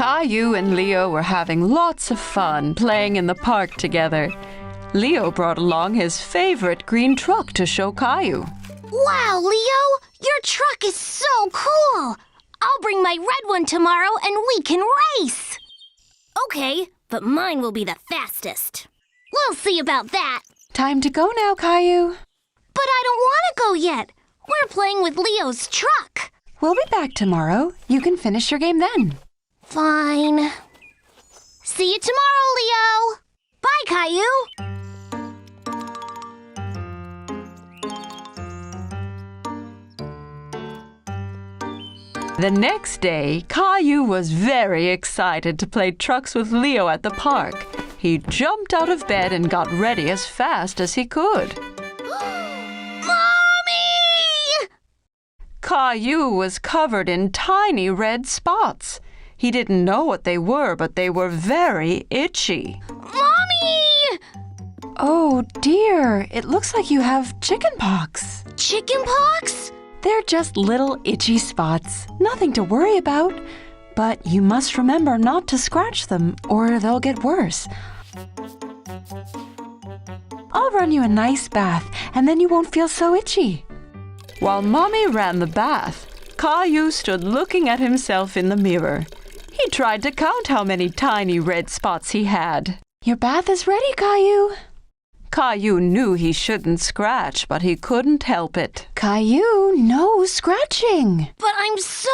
Caillou and Leo were having lots of fun playing in the park together. Leo brought along his favorite green truck to show Caillou. Wow, Leo! Your truck is so cool! I'll bring my red one tomorrow and we can race! Okay, but mine will be the fastest. We'll see about that. Time to go now, Caillou. But I don't want to go yet. We're playing with Leo's truck. We'll be back tomorrow. You can finish your game then. Fine. See you tomorrow, Leo. Bye, Caillou. The next day, Caillou was very excited to play trucks with Leo at the park. He jumped out of bed and got ready as fast as he could. Mommy! Caillou was covered in tiny red spots. He didn't know what they were, but they were very itchy. Mommy! Oh dear, it looks like you have chicken pox. Chicken pox? They're just little itchy spots, nothing to worry about. But you must remember not to scratch them, or they'll get worse. I'll run you a nice bath, and then you won't feel so itchy. While Mommy ran the bath, Caillou stood looking at himself in the mirror. He tried to count how many tiny red spots he had. Your bath is ready, Caillou. Caillou knew he shouldn't scratch, but he couldn't help it. Caillou, no scratching. But I'm so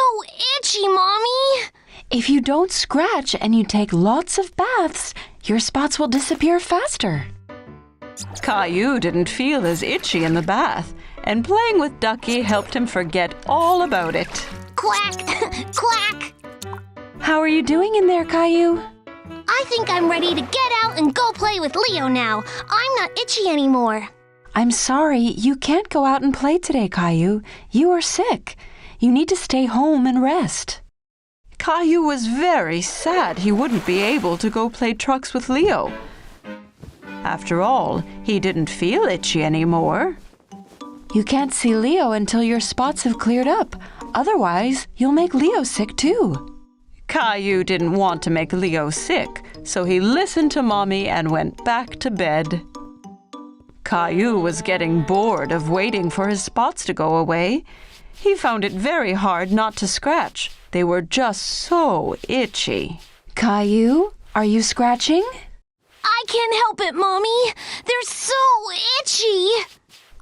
itchy, Mommy. If you don't scratch and you take lots of baths, your spots will disappear faster. Caillou didn't feel as itchy in the bath, and playing with Ducky helped him forget all about it. Quack! Quack! How are you doing in there, Caillou? I think I'm ready to get out and go play with Leo now. I'm not itchy anymore. I'm sorry, you can't go out and play today, Caillou. You are sick. You need to stay home and rest. Caillou was very sad he wouldn't be able to go play trucks with Leo. After all, he didn't feel itchy anymore. You can't see Leo until your spots have cleared up. Otherwise, you'll make Leo sick too. Caillou didn't want to make Leo sick, so he listened to Mommy and went back to bed. Caillou was getting bored of waiting for his spots to go away. He found it very hard not to scratch. They were just so itchy. Caillou, are you scratching? I can't help it, Mommy. They're so itchy.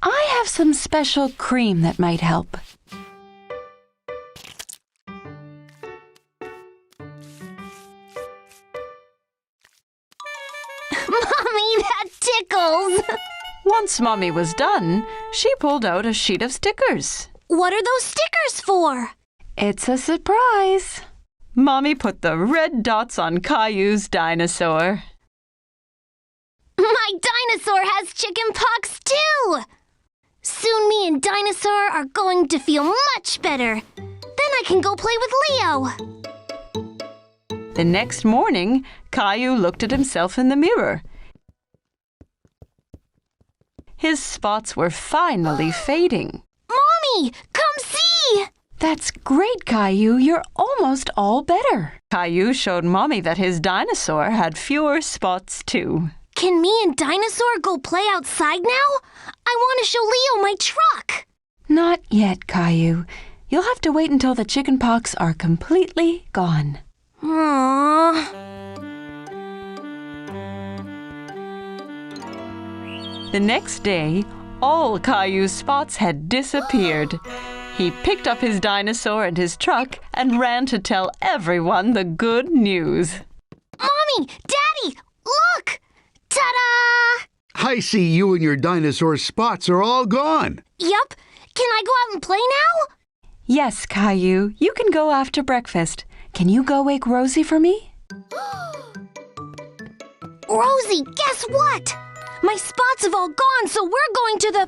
I have some special cream that might help. Mommy, that tickles. Once Mommy was done, she pulled out a sheet of stickers. What are those stickers for? It's a surprise. Mommy put the red dots on Caillou's dinosaur. My dinosaur has chicken pox too! Soon me and Dinosaur are going to feel much better. Then I can go play with Leo. The next morning, Caillou looked at himself in the mirror. His spots were finally fading. Mommy, come see! That's great, Caillou. You're almost all better. Caillou showed Mommy that his dinosaur had fewer spots too. Can me and Dinosaur go play outside now? I want to show Leo my truck. Not yet, Caillou. You'll have to wait until the chicken pox are completely gone. Aww. The next day, all Caillou's spots had disappeared. He picked up his dinosaur and his truck and ran to tell everyone the good news. Mommy! Daddy! Look! Ta-da! I see you and your dinosaur spots are all gone. Yup. Can I go out and play now? Yes, Caillou. You can go after breakfast. Can you go wake Rosie for me? Rosie, guess what? My spots have all gone, so we're going to the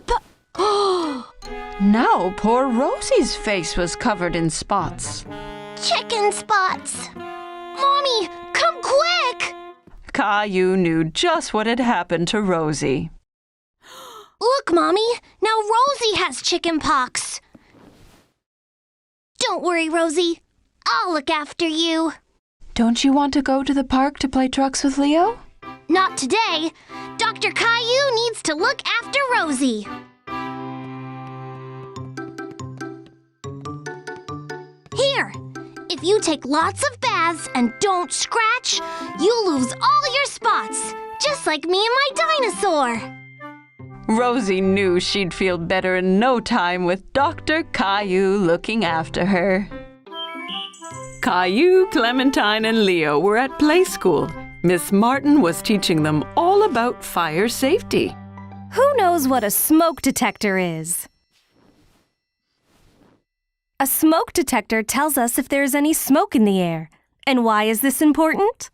Now poor Rosie's face was covered in spots. chicken spots. Mommy, come quick! Caillou knew just what had happened to Rosie. Look, Mommy, now Rosie has chicken pox. Don't worry, Rosie. I'll look after you. Don't you want to go to the park to play trucks with Leo? Not today. Dr. Caillou needs to look after Rosie. Here, if you take lots of baths and don't scratch, you'll lose all your spots, just like me and my dinosaur. Rosie knew she'd feel better in no time with Dr. Caillou looking after her. Caillou, Clementine, and Leo were at play school. Miss Martin was teaching them all about fire safety. Who knows what a smoke detector is? A smoke detector tells us if there is any smoke in the air. And why is this important?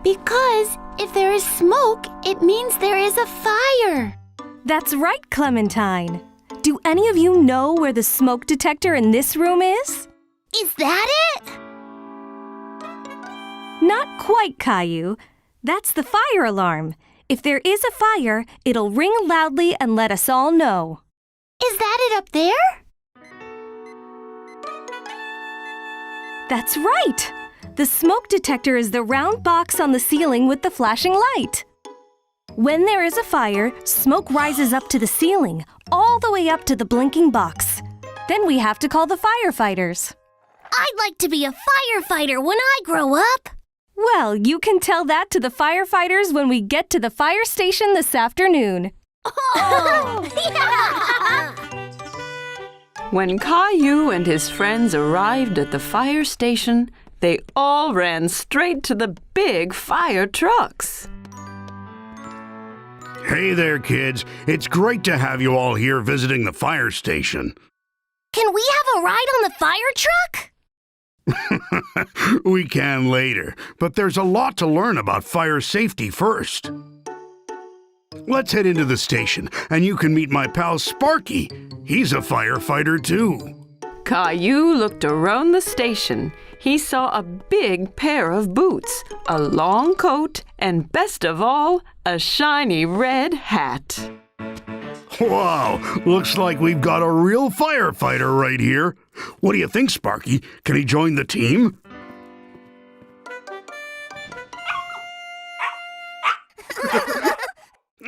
Because if there is smoke, it means there is a fire. That's right, Clementine. Do any of you know where the smoke detector in this room is? Is that it? Not quite, Caillou. That's the fire alarm. If there is a fire, it'll ring loudly and let us all know. Is that it up there? That's right! The smoke detector is the round box on the ceiling with the flashing light. When there is a fire, smoke rises up to the ceiling, all the way up to the blinking box. Then we have to call the firefighters. I'd like to be a firefighter when I grow up. Well, you can tell that to the firefighters when we get to the fire station this afternoon. Oh! Yeah! When Caillou and his friends arrived at the fire station, they all ran straight to the big fire trucks. Hey there, kids. It's great to have you all here visiting the fire station. Can we have a ride on the fire truck? We can later, but there's a lot to learn about fire safety first. Let's head into the station, and you can meet my pal Sparky. He's a firefighter, too. Caillou looked around the station. He saw a big pair of boots, a long coat, and best of all, a shiny red hat. Wow, looks like we've got a real firefighter right here. What do you think, Sparky? Can he join the team?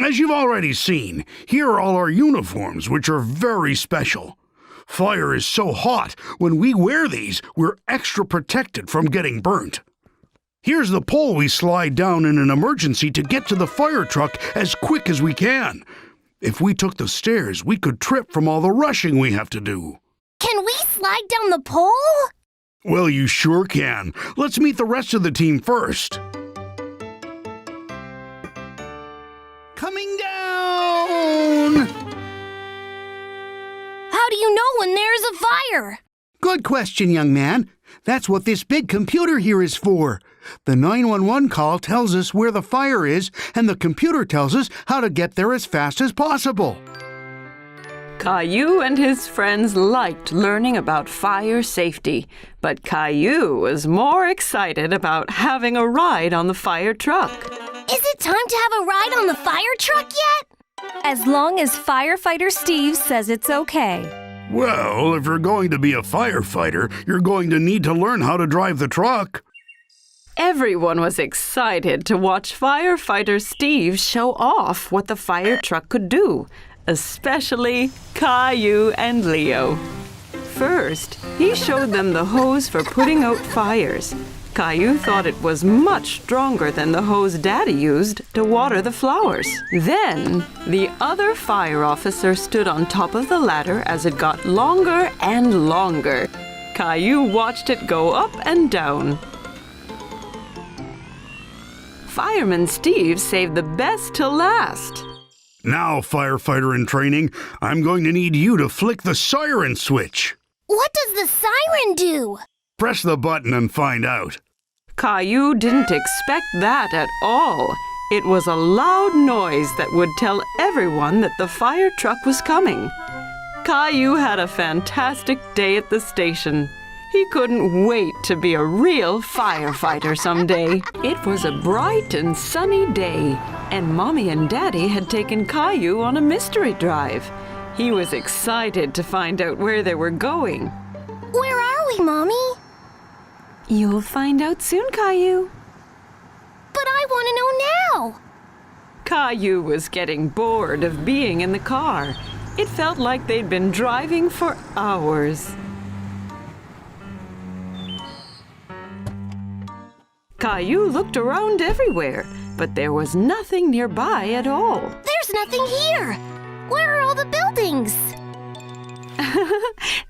As you've already seen, here are all our uniforms, which are very special. Fire is so hot, when we wear these, we're extra protected from getting burnt. Here's the pole we slide down in an emergency to get to the fire truck as quick as we can. If we took the stairs, we could trip from all the rushing we have to do. Can we slide down the pole? Well, you sure can. Let's meet the rest of the team first. Coming down! How do you know when there's a fire? Good question, young man. That's what this big computer here is for. The 911 call tells us where the fire is, and the computer tells us how to get there as fast as possible. Caillou and his friends liked learning about fire safety, but Caillou was more excited about having a ride on the fire truck. Is it time to have a ride on the fire truck yet? As long as firefighter Steve says it's okay. Well, if you're going to be a firefighter, you're going to need to learn how to drive the truck. Everyone was excited to watch firefighter Steve show off what the fire truck could do, especially Caillou and Leo. First, he showed them the hose for putting out fires. Caillou thought it was much stronger than the hose Daddy used to water the flowers. Then, the other fire officer stood on top of the ladder as it got longer and longer. Caillou watched it go up and down. Fireman Steve saved the best till last. Now, firefighter in training, I'm going to need you to flick the siren switch. What does the siren do? Press the button and find out. Caillou didn't expect that at all. It was a loud noise that would tell everyone that the fire truck was coming. Caillou had a fantastic day at the station. He couldn't wait to be a real firefighter someday. It was a bright and sunny day, and Mommy and Daddy had taken Caillou on a mystery drive. He was excited to find out where they were going. Where are we, Mommy? You'll find out soon, Caillou. But I want to know now. Caillou was getting bored of being in the car. It felt like they'd been driving for hours. Caillou looked around everywhere, but there was nothing nearby at all. There's nothing here. Where are all the buildings?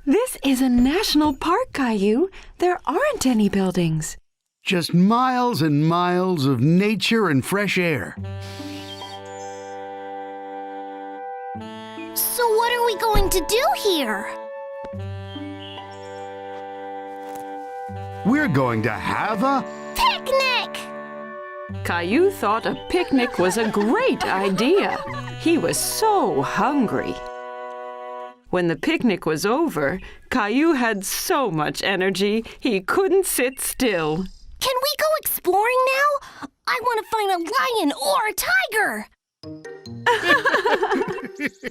This is a national park, Caillou. There aren't any buildings. Just miles and miles of nature and fresh air. So what are we going to do here? We're going to have a... Picnic! Caillou thought a picnic was a great idea. He was so hungry. When the picnic was over, Caillou had so much energy he couldn't sit still. Can we go exploring now? I want to find a lion or a tiger.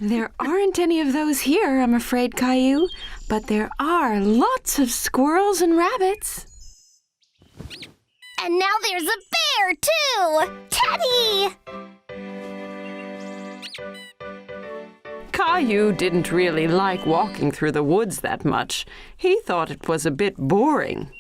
There aren't any of those here, I'm afraid, Caillou. But there are lots of squirrels and rabbits. And now there's a bear, too! Teddy! Caillou didn't really like walking through the woods that much. He thought it was a bit boring.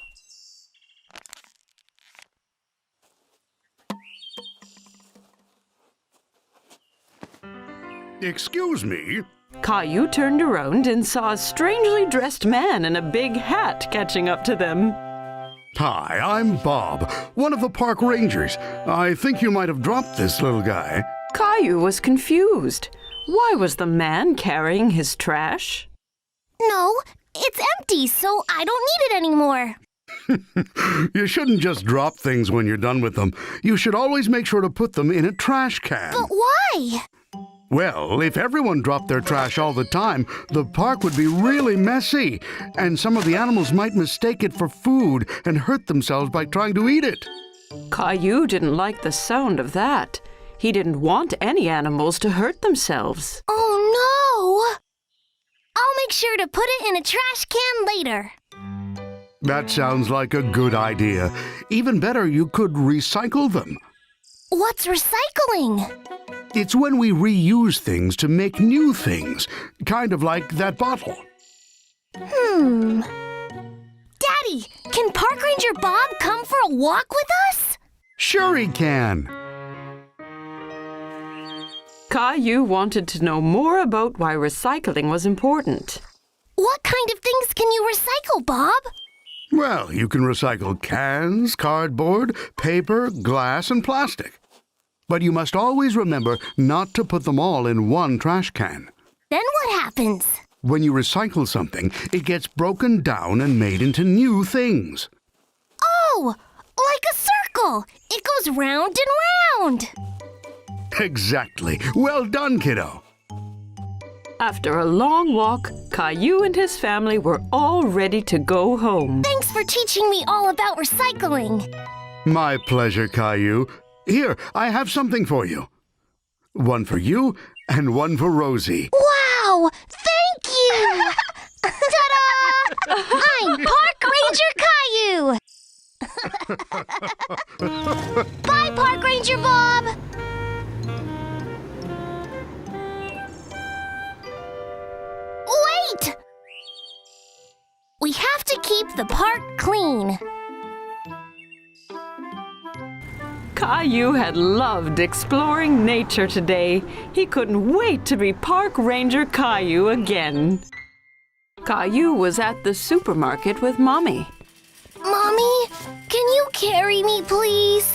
Excuse me? Caillou turned around and saw a strangely dressed man in a big hat catching up to them. Hi, I'm Bob, one of the park rangers. I think you might have dropped this little guy. Caillou was confused. Why was the man carrying his trash? No, it's empty, so I don't need it anymore. You shouldn't just drop things when you're done with them. You should always make sure to put them in a trash can. But why? Well, if everyone dropped their trash all the time, the park would be really messy, and some of the animals might mistake it for food and hurt themselves by trying to eat it. Caillou didn't like the sound of that. He didn't want any animals to hurt themselves. Oh, no! I'll make sure to put it in a trash can later. That sounds like a good idea. Even better, you could recycle them. What's recycling? It's when we reuse things to make new things, kind of like that bottle. Daddy, can Park Ranger Bob come for a walk with us? Sure he can. Caillou wanted to know more about why recycling was important. What kind of things can you recycle, Bob? Well, you can recycle cans, cardboard, paper, glass, and plastic. But you must always remember not to put them all in one trash can. Then what happens? When you recycle something, it gets broken down and made into new things. Oh, like a circle. It goes round and round. Exactly. Well done, kiddo. After a long walk, Caillou and his family were all ready to go home. Thanks for teaching me all about recycling. My pleasure, Caillou. Here, I have something for you. One for you and one for Rosie. Wow! Thank you! Ta-da! I'm Park Ranger Caillou! Bye, Park Ranger Bob! Wait! We have to keep the park clean. Caillou had loved exploring nature today. He couldn't wait to be Park Ranger Caillou again. Caillou was at the supermarket with Mommy. Mommy, can you carry me, please?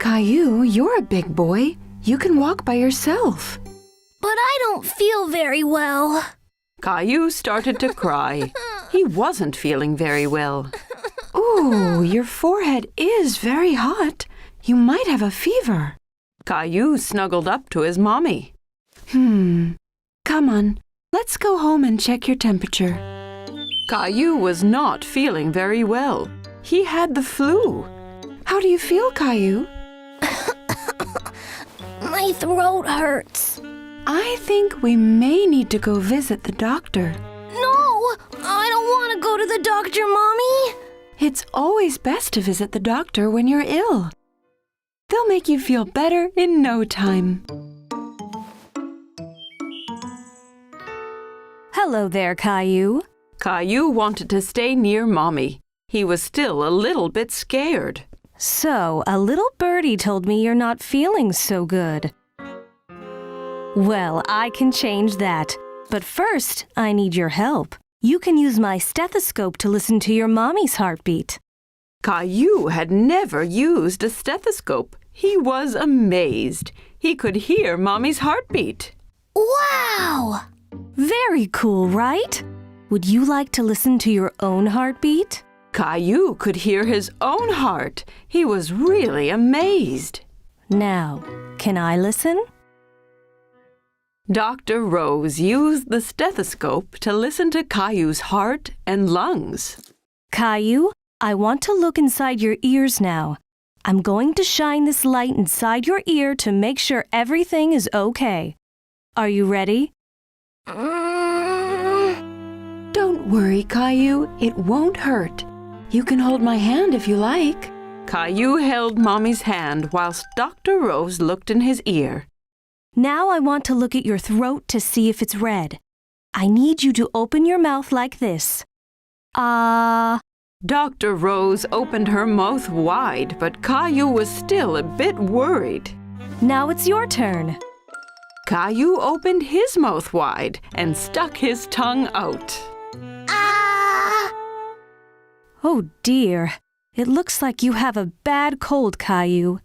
Caillou, you're a big boy. You can walk by yourself. But I don't feel very well. Caillou started to cry. He wasn't feeling very well. Ooh, your forehead is very hot. You might have a fever. Caillou snuggled up to his mommy. Come on, let's go home and check your temperature. Caillou was not feeling very well. He had the flu. How do you feel, Caillou? My throat hurts. I think we may need to go visit the doctor. No, I don't want to go to the doctor, Mommy. It's always best to visit the doctor when you're ill. They'll make you feel better in no time. Hello there, Caillou. Caillou wanted to stay near Mommy. He was still a little bit scared. So, a little birdie told me you're not feeling so good. Well, I can change that. But first, I need your help. You can use my stethoscope to listen to your mommy's heartbeat. Caillou had never used a stethoscope. He was amazed. He could hear Mommy's heartbeat. Wow! Very cool, right? Would you like to listen to your own heartbeat? Caillou could hear his own heart. He was really amazed. Now, can I listen? Dr. Rose used the stethoscope to listen to Caillou's heart and lungs. Caillou, I want to look inside your ears now. I'm going to shine this light inside your ear to make sure everything is okay. Are you ready? Don't worry, Caillou. It won't hurt. You can hold my hand if you like. Caillou held Mommy's hand whilst Dr. Rose looked in his ear. Now I want to look at your throat to see if it's red. I need you to open your mouth like this. Dr. Rose opened her mouth wide, but Caillou was still a bit worried. Now it's your turn. Caillou opened his mouth wide and stuck his tongue out. Oh dear, it looks like you have a bad cold, Caillou.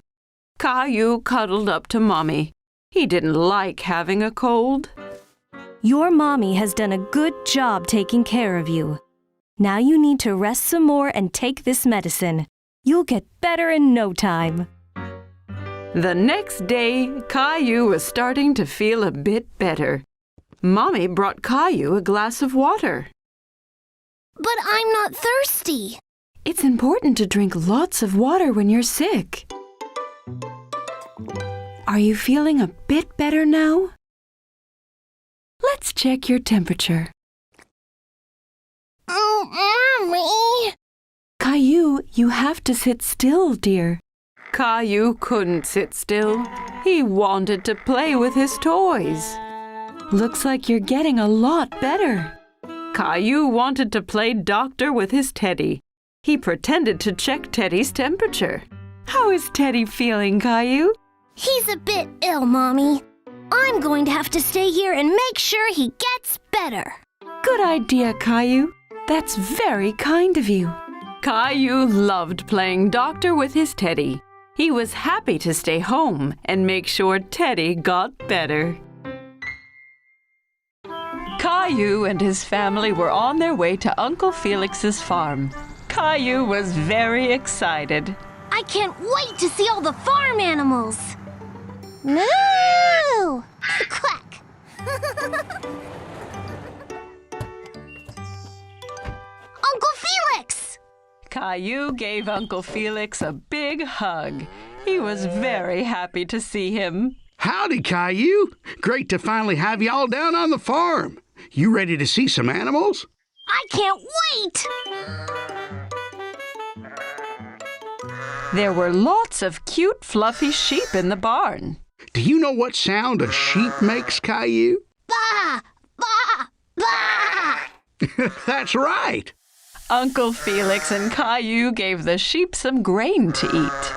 Caillou cuddled up to Mommy. He didn't like having a cold. Your mommy has done a good job taking care of you. Now you need to rest some more and take this medicine. You'll get better in no time. The next day, Caillou was starting to feel a bit better. Mommy brought Caillou a glass of water. But I'm not thirsty. It's important to drink lots of water when you're sick. Are you feeling a bit better now? Let's check your temperature. Mommy! Caillou, you have to sit still, dear. Caillou couldn't sit still. He wanted to play with his toys. Looks like you're getting a lot better. Caillou wanted to play doctor with his Teddy. He pretended to check Teddy's temperature. How is Teddy feeling, Caillou? He's a bit ill, Mommy. I'm going to have to stay here and make sure he gets better. Good idea, Caillou. That's very kind of you. Caillou loved playing doctor with his Teddy. He was happy to stay home and make sure Teddy got better. Caillou and his family were on their way to Uncle Felix's farm. Caillou was very excited. I can't wait to see all the farm animals. Moo! Quack! Uncle Felix! Caillou gave Uncle Felix a big hug. He was very happy to see him. Howdy, Caillou. Great to finally have you all down on the farm. You ready to see some animals? I can't wait! There were lots of cute, fluffy sheep in the barn. Do you know what sound a sheep makes, Caillou? Bah! Bah! Bah! That's right. Uncle Felix and Caillou gave the sheep some grain to eat.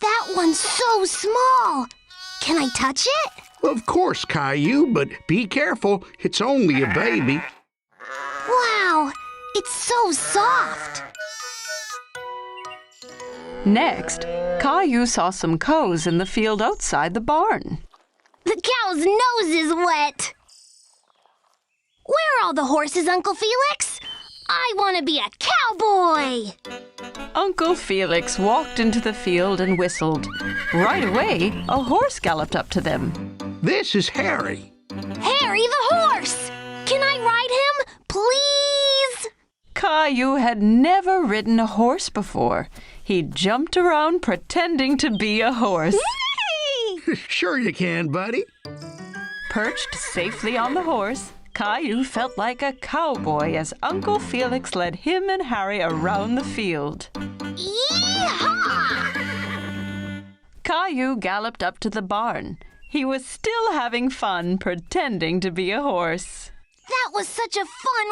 That one's so small. Can I touch it? Of course, Caillou, but be careful. It's only a baby. Wow, it's so soft. Next, Caillou saw some cows in the field outside the barn. The cow's nose is wet. Where are all the horses, Uncle Felix? I want to be a cowboy. Uncle Felix walked into the field and whistled. Right away, a horse galloped up to them. This is Harry. Harry the horse! Can I ride him, please? Caillou had never ridden a horse before. He jumped around pretending to be a horse. Sure you can, buddy. Perched safely on the horse, Caillou felt like a cowboy as Uncle Felix led him and Harry around the field. Yee-haw! Caillou galloped up to the barn. He was still having fun pretending to be a horse. That was such a fun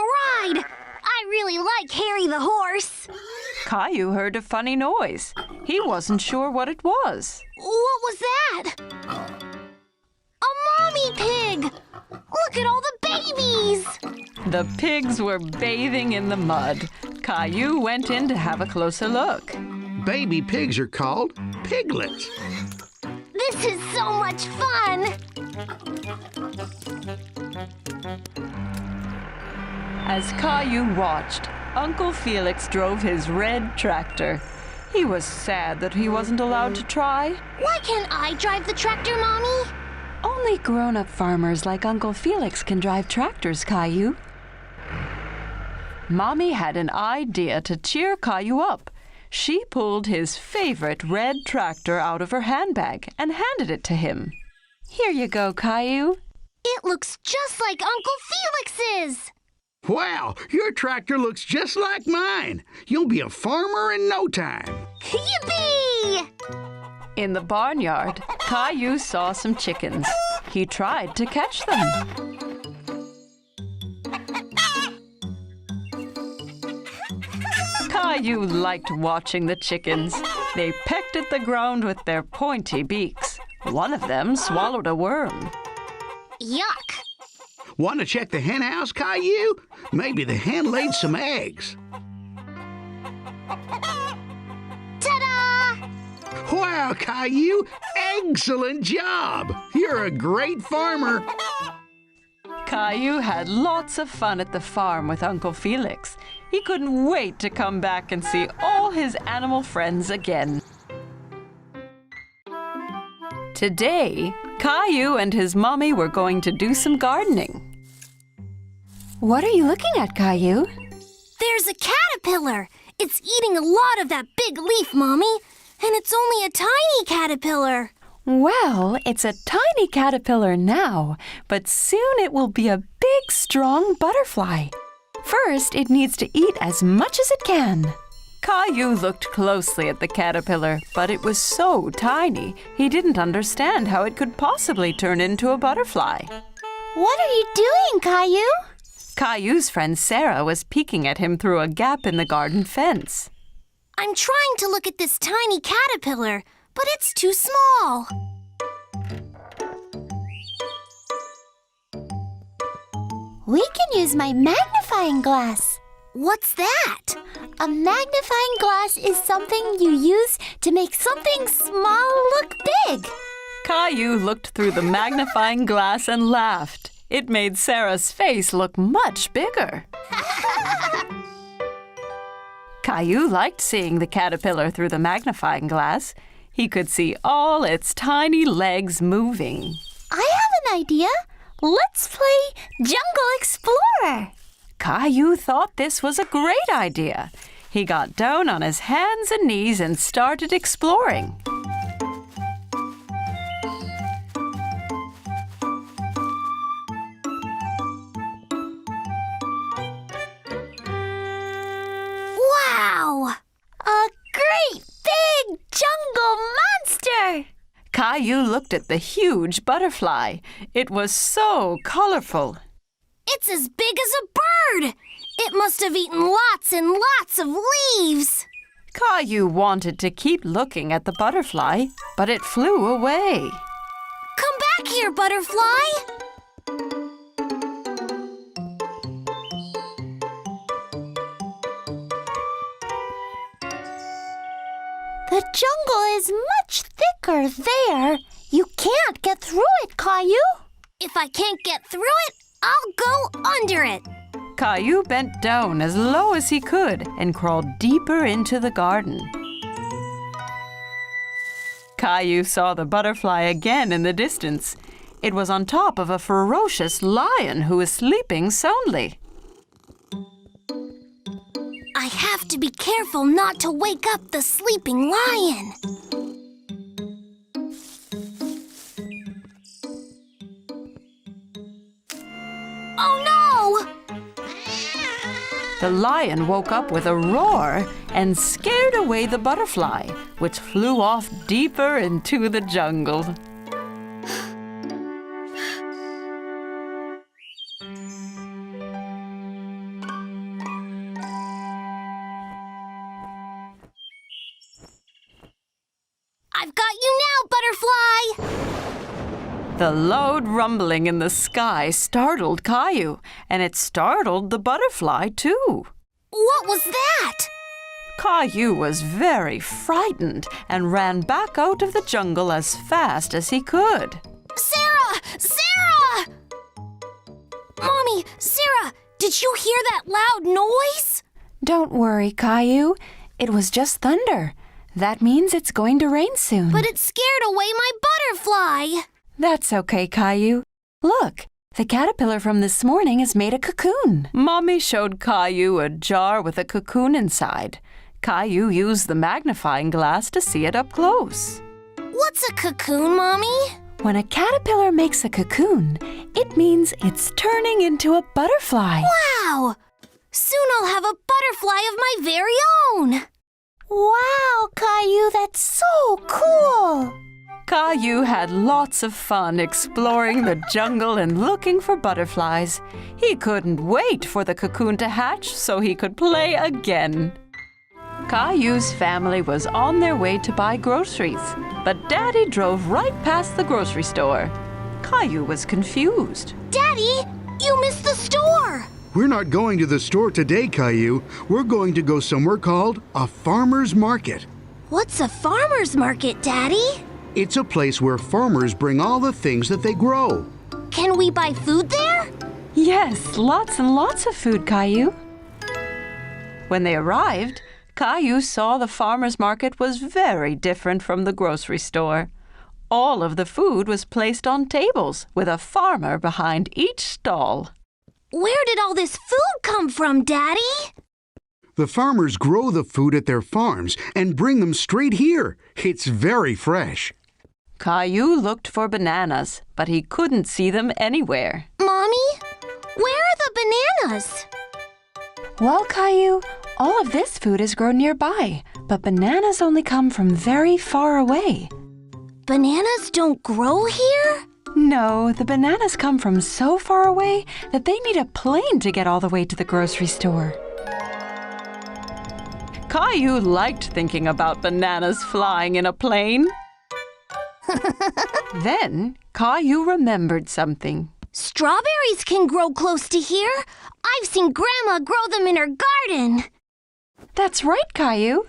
ride! I really like Harry the horse. Caillou heard a funny noise. He wasn't sure what it was. What was that? A mommy pig! Look at all the babies! The pigs were bathing in the mud. Caillou went in to have a closer look. Baby pigs are called piglets. This is so much fun! As Caillou watched, Uncle Felix drove his red tractor. He was sad that he wasn't allowed to try. Why can't I drive the tractor, Mommy? Only grown-up farmers like Uncle Felix can drive tractors, Caillou. Mommy had an idea to cheer Caillou up. She pulled his favorite red tractor out of her handbag and handed it to him. Here you go, Caillou. It looks just like Uncle Felix's! Wow, your tractor looks just like mine. You'll be a farmer in no time. Yippee! In the barnyard, Caillou saw some chickens. He tried to catch them. Caillou liked watching the chickens. They pecked at the ground with their pointy beaks. One of them swallowed a worm. Yuck! Want to check the hen house, Caillou? Maybe the hen laid some eggs. Ta-da! Wow, Caillou! Excellent job! You're a great farmer. Caillou had lots of fun at the farm with Uncle Felix. He couldn't wait to come back and see all his animal friends again. Today, Caillou and his mommy were going to do some gardening. What are you looking at, Caillou? There's a caterpillar! It's eating a lot of that big leaf, Mommy. And it's only a tiny caterpillar. Well, it's a tiny caterpillar now, but soon it will be a big, strong butterfly. First, it needs to eat as much as it can. Caillou looked closely at the caterpillar, but it was so tiny, he didn't understand how it could possibly turn into a butterfly. What are you doing, Caillou? Caillou's friend Sarah was peeking at him through a gap in the garden fence. I'm trying to look at this tiny caterpillar, but it's too small. We can use my magnifying glass. What's that? A magnifying glass is something you use to make something small look big. Caillou looked through the magnifying glass and laughed. It made Sarah's face look much bigger. Caillou liked seeing the caterpillar through the magnifying glass. He could see all its tiny legs moving. I have an idea. Let's play Jungle Explorer. Caillou thought this was a great idea. He got down on his hands and knees and started exploring. Wow! A great big jungle monster! Caillou looked at the huge butterfly. It was so colorful. It's as big as a bird! It must have eaten lots and lots of leaves! Caillou wanted to keep looking at the butterfly, but it flew away. Come back here, butterfly! The jungle is much thicker there. You can't get through it, Caillou. If I can't get through it, I'll go under it. Caillou bent down as low as he could and crawled deeper into the garden. Caillou saw the butterfly again in the distance. It was on top of a ferocious lion who was sleeping soundly. I have to be careful not to wake up the sleeping lion. Oh no! The lion woke up with a roar and scared away the butterfly, which flew off deeper into the jungle. I've got you now, butterfly! The loud rumbling in the sky startled Caillou, and it startled the butterfly too. What was that? Caillou was very frightened and ran back out of the jungle as fast as he could. Sarah! Sarah! Mommy, Sarah, did you hear that loud noise? Don't worry, Caillou. It was just thunder. That means it's going to rain soon. But it scared away my butterfly. That's okay, Caillou. Look, the caterpillar from this morning has made a cocoon. Mommy showed Caillou a jar with a cocoon inside. Caillou used the magnifying glass to see it up close. What's a cocoon, Mommy? When a caterpillar makes a cocoon, it means it's turning into a butterfly. Wow! Soon I'll have a butterfly of my very own. Wow, Caillou, that's so cool! Caillou had lots of fun exploring the jungle and looking for butterflies. He couldn't wait for the cocoon to hatch so he could play again. Caillou's family was on their way to buy groceries, but Daddy drove right past the grocery store. Caillou was confused. Daddy, you missed the store! We're not going to the store today, Caillou. We're going to go somewhere called a farmer's market. What's a farmer's market, Daddy? It's a place where farmers bring all the things that they grow. Can we buy food there? Yes, lots and lots of food, Caillou. When they arrived, Caillou saw the farmer's market was very different from the grocery store. All of the food was placed on tables with a farmer behind each stall. Where did all this food come from, Daddy? The farmers grow the food at their farms and bring them straight here. It's very fresh. Caillou looked for bananas, but he couldn't see them anywhere. Mommy, where are the bananas? Well, Caillou, all of this food is grown nearby, but bananas only come from very far away. Bananas don't grow here? No, the bananas come from so far away that they need a plane to get all the way to the grocery store. Caillou liked thinking about bananas flying in a plane. Then Caillou remembered something. Strawberries can grow close to here. I've seen Grandma grow them in her garden. That's right, Caillou.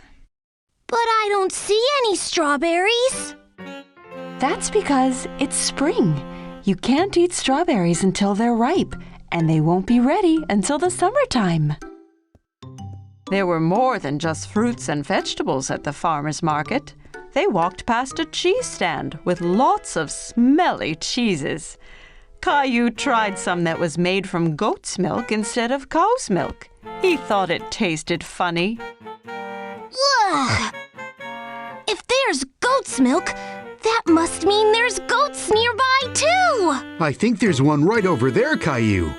But I don't see any strawberries. That's because it's spring. You can't eat strawberries until they're ripe, and they won't be ready until the summertime. There were more than just fruits and vegetables at the farmer's market. They walked past a cheese stand with lots of smelly cheeses. Caillou tried some that was made from goat's milk instead of cow's milk. He thought it tasted funny. Ugh! If there's goat's milk, that must mean there's goats nearby, too! I think there's one right over there, Caillou.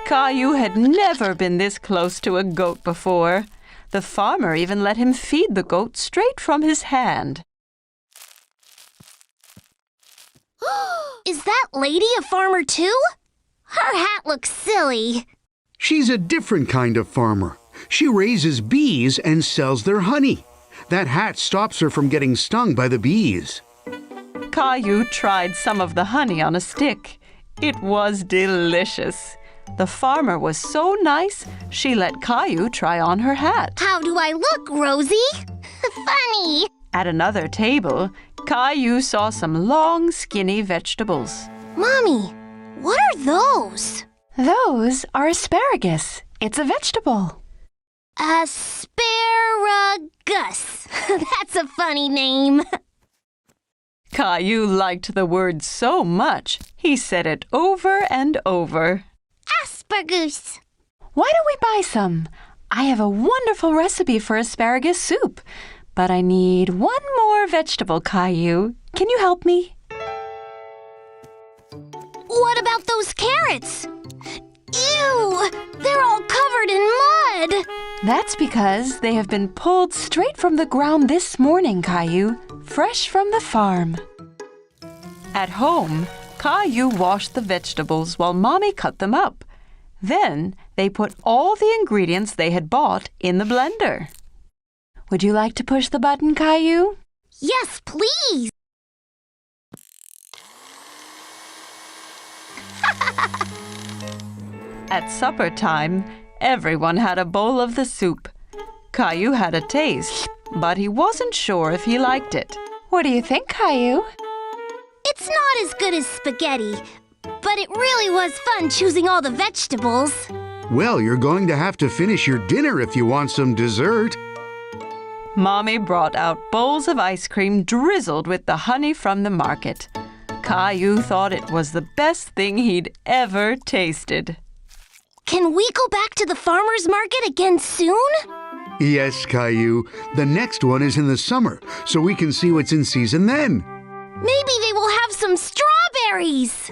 Caillou had never been this close to a goat before. The farmer even let him feed the goat straight from his hand. Is that lady a farmer, too? Her hat looks silly. She's a different kind of farmer. She raises bees and sells their honey. That hat stops her from getting stung by the bees. Caillou tried some of the honey on a stick. It was delicious. The farmer was so nice, she let Caillou try on her hat. How do I look, Rosie? Funny. At another table, Caillou saw some long, skinny vegetables. Mommy, what are those? Those are asparagus. It's a vegetable. Asparagus. That's a funny name. Caillou liked the word so much, he said it over and over. Asparagus. Why don't we buy some? I have a wonderful recipe for asparagus soup, but I need one more vegetable, Caillou. Can you help me? What about those carrots? Ew! They're all covered in mud! good! That's because they have been pulled straight from the ground this morning, Caillou, fresh from the farm. At home, Caillou washed the vegetables while Mommy cut them up. Then they put all the ingredients they had bought in the blender. Would you like to push the button, Caillou? Yes, please! At supper time, everyone had a bowl of the soup. Caillou had a taste, but he wasn't sure if he liked it. What do you think, Caillou? It's not as good as spaghetti, but it really was fun choosing all the vegetables. Well, you're going to have to finish your dinner if you want some dessert. Mommy brought out bowls of ice cream drizzled with the honey from the market. Caillou thought it was the best thing he'd ever tasted. Can we go back to the farmer's market again soon? Yes, Caillou. The next one is in the summer, so we can see what's in season then. Maybe they will have some strawberries!